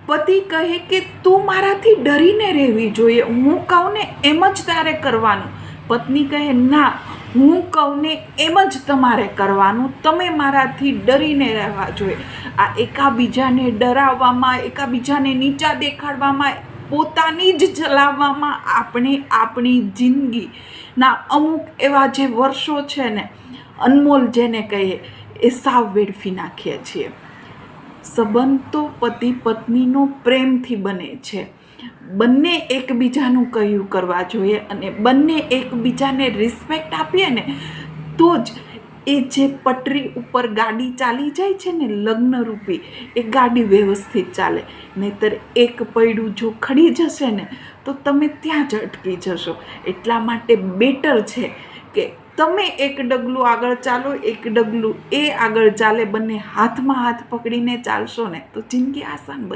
પતિ કહે કે તું મારાથી ડરીને રહેવી જોઈએ, હું કહું ને એમ જ તારે કરવાનું. પત્ની કહે ના, હું કહું ને એમ જ તમારે કરવાનું, તમે મારાથી ડરીને રહેવા જોઈએ. આ એકાબીજાને ડરાવવામાં, એકાબીજાને નીચા દેખાડવામાં, પોતાની જ ચલાવવામાં આપણે આપણી જિંદગીના અમુક એવા જે વર્ષો છે ને, અનમોલ જેને કહીએ, એ સાવ વેડફી નાખીએ છીએ. સંબંધ તો પતિ પત્નીનો પ્રેમથી બને છે. બંને એકબીજાનું કહ્યું કરવા જોઈએ અને બંને એકબીજાને રિસ્પેક્ટ આપીએ ને તો જ એ જે પટરી ઉપર ગાડી ચાલી જાય છે ને લગ્નરૂપી, એ ગાડી વ્યવસ્થિત ચાલે. નહીંતર એક પૈડું જો ખડી જશે ને તો તમે ત્યાં જ અટકી જશો. એટલા માટે બેટર છે કે તમે એક ડગલું આગળ ચાલો, એક ડગલું એ આગળ ચાલે, બંને હાથમાં હાથ પકડીને ચાલશો ને તો જિંદગી આસાન બને.